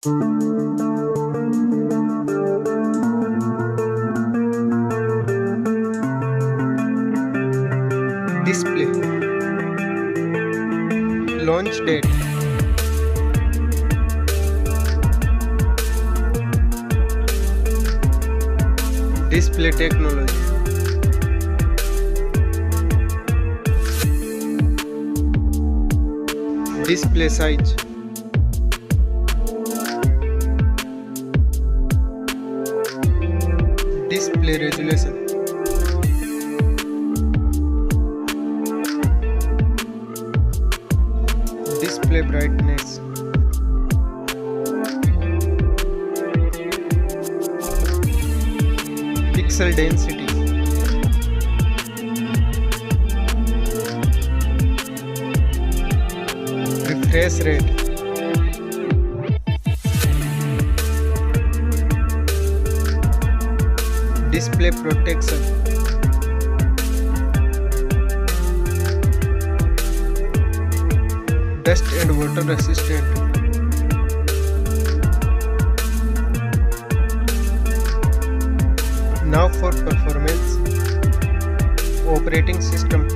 Display. Launch date. Display technology. Display size. Display resolution. Display brightness. Pixel density. Refresh rate. Display protection. Dust and water resistant. Now for performance. Operating system.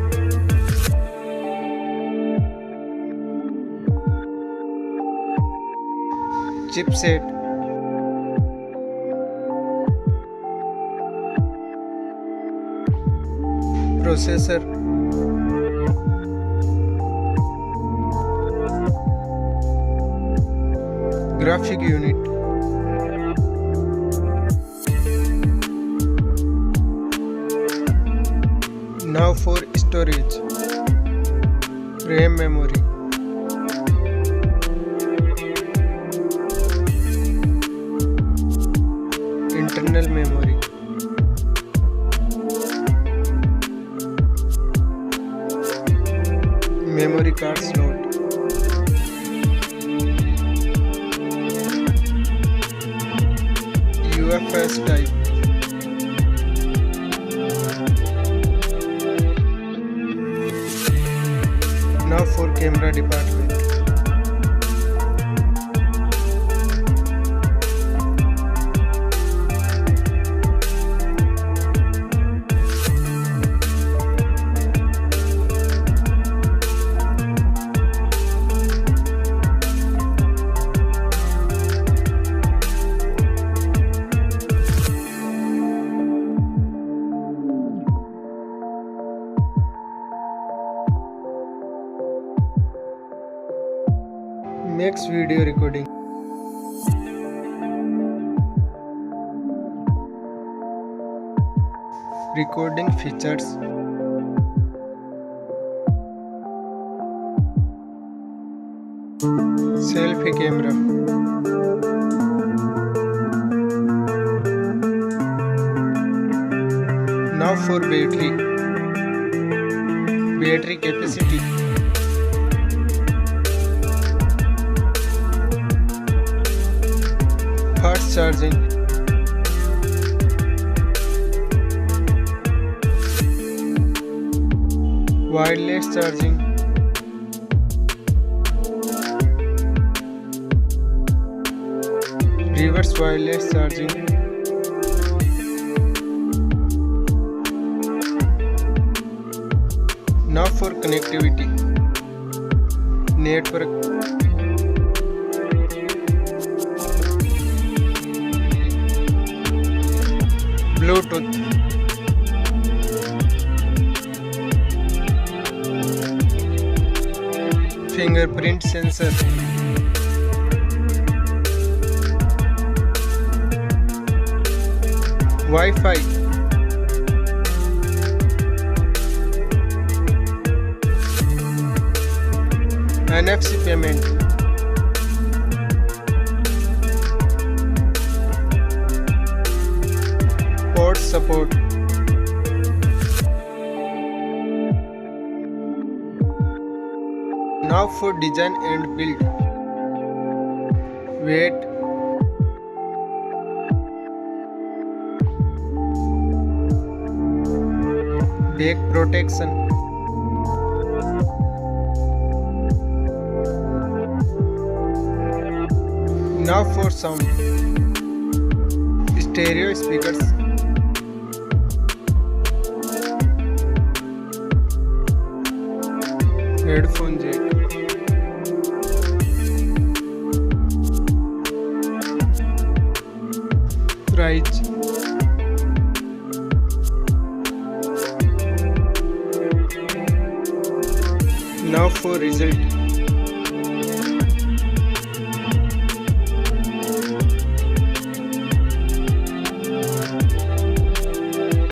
Chipset. Processor. Graphic unit. Now for storage. RAM memory. Internal memory. Memory card slot. UFS type. Now for camera department. Next video recording. Recording features. Selfie camera. Now for battery. Battery capacity. Fast charging. Wireless charging. Reverse wireless charging. Now for connectivity. Network. Bluetooth. Fingerprint sensor. Wi-Fi. NFC payment. Port support. Now for design and build. Weight. Back protection. Now for sound. Stereo speakers. Headphone jack. Price. Now for result.